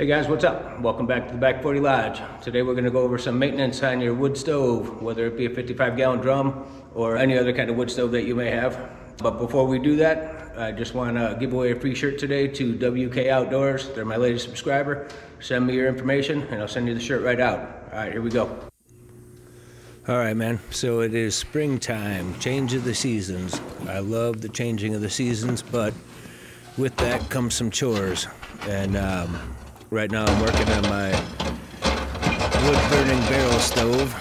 Hey guys, what's up? Welcome back to the Back 40 Lodge. Today we're going to go over some maintenance on your wood stove, whether it be a 55-gallon drum or any other kind of wood stove that you may have. But before we do that, I just want to give away a free shirt today to WK Outdoors. They're my latest subscriber. Send me your information and I'll send you the shirt right out. All right, here we go. All right, man. So it is springtime, change of the seasons. I love the changing of the seasons, but with that comes some chores. And right now I'm working on my wood-burning barrel stove.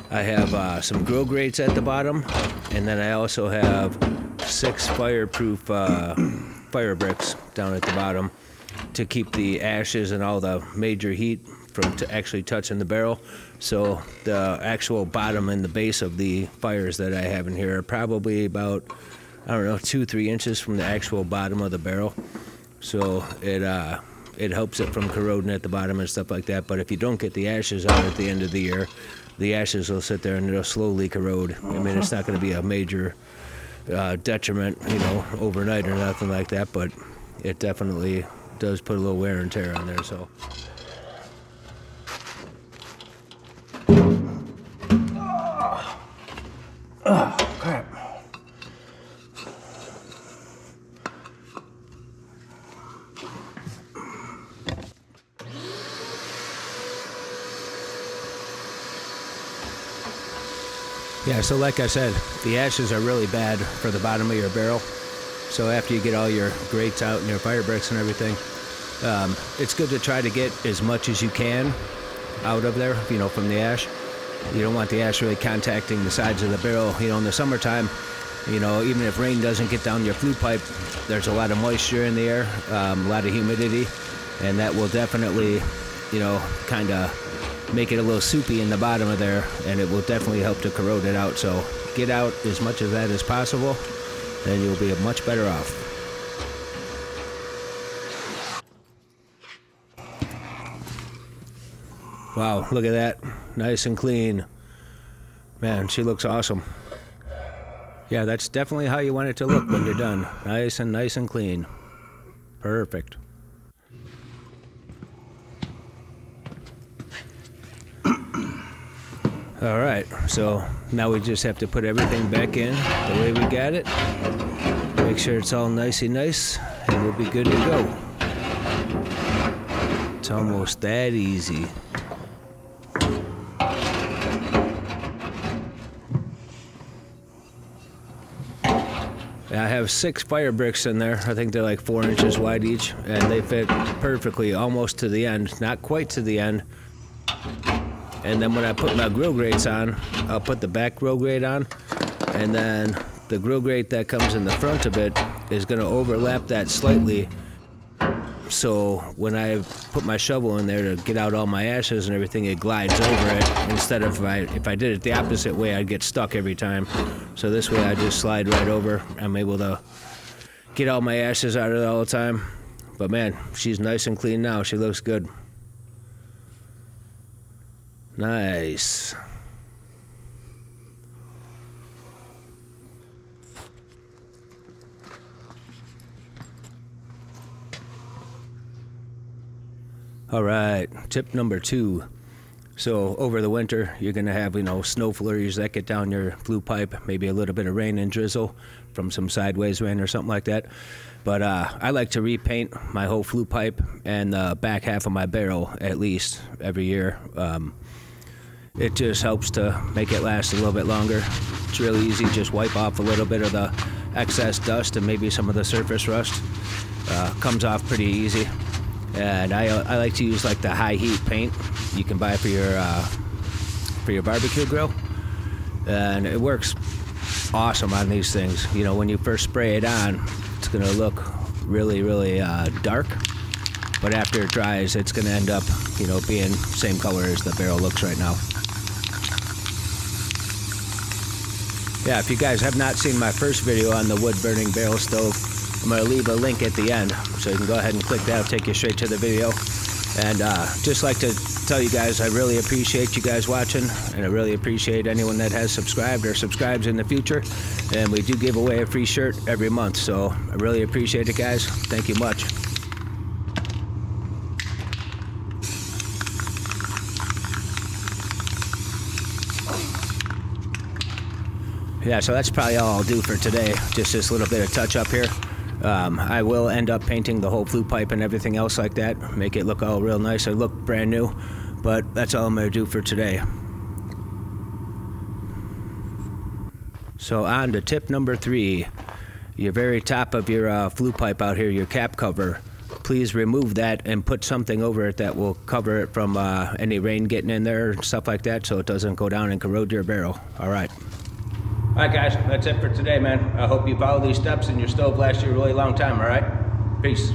I have some grill grates at the bottom, and then I also have 6 fireproof fire bricks down at the bottom to keep the ashes and all the major heat from actually touching the barrel. So the actual bottom and the base of the fires that I have in here are probably about, I don't know, 2-3 inches from the actual bottom of the barrel. So it helps it from corroding at the bottom and stuff like that. But if you don't get the ashes out at the end of the year, the ashes will sit there and it'll slowly corrode. I mean, it's not going to be a major detriment, you know, overnight or nothing like that, but it definitely does put a little wear and tear on there. So oh crap. Yeah, so like I said, the ashes are really bad for the bottom of your barrel. So after you get all your grates out and your fire bricks and everything, it's good to try to get as much as you can out of there, you know, from the ash. You don't want the ash really contacting the sides of the barrel. You know, in the summertime, you know, even if rain doesn't get down your flue pipe, there's a lot of moisture in the air, a lot of humidity, and that will definitely, you know, kind of make it a little soupy in the bottom of there, and it will definitely help to corrode it out. So get out as much of that as possible, and you'll be much better off. Wow, look at that. Nice and clean. Man, she looks awesome. Yeah, that's definitely how you want it to look when you're done. Nice and clean. Perfect. All right, so now we just have to put everything back in the way we got it. Make sure it's all nicey nice, and we'll be good to go. It's almost that easy. I have 6 fire bricks in there. I think they're like 4 inches wide each, and they fit perfectly almost to the end, not quite to the end. And then when I put my grill grates on, I'll put the back grill grate on, and then the grill grate that comes in the front of it is going to overlap that slightly. So when I put my shovel in there to get out all my ashes and everything, it glides over it. Instead of if I did it the opposite way, I'd get stuck every time. So this way I just slide right over. I'm able to get all my ashes out of it all the time. But man, she's nice and clean now. She looks good. Nice. All right, tip number 2. So over the winter, you're gonna have, you know, snow flurries that get down your flue pipe, maybe a little bit of rain and drizzle from some sideways rain or something like that. But I like to repaint my whole flue pipe and the back half of my barrel at least every year. It just helps to make it last a little bit longer. It's really easy, just wipe off a little bit of the excess dust and maybe some of the surface rust. Comes off pretty easy. And I like to use like the high heat paint you can buy for your barbecue grill, and it works awesome on these things. You know, when you first spray it on, it's gonna look really dark, but after it dries, it's gonna end up, you know, being same color as the barrel looks right now. Yeah, if you guys have not seen my first video on the wood burning barrel stove, I'm going to leave a link at the end, so you can go ahead and click that. It'll take you straight to the video. And just like to tell you guys I really appreciate you guys watching, and I really appreciate anyone that has subscribed or subscribes in the future. And we do give away a free shirt every month, so I really appreciate it, guys. Thank you much. Yeah, so that's probably all I'll do for today. Just this little bit of touch up here. I will end up painting the whole flue pipe and everything else like that. Make it look all real nice. It look brand new. But that's all I'm going to do for today. So on to tip number 3. Your very top of your flue pipe out here, your cap cover. Please remove that and put something over it that will cover it from any rain getting in there and stuff like that, so it doesn't go down and corrode your barrel. All right. All right, guys, that's it for today, man. I hope you follow these steps and your stove lasts you a really long time, all right? Peace.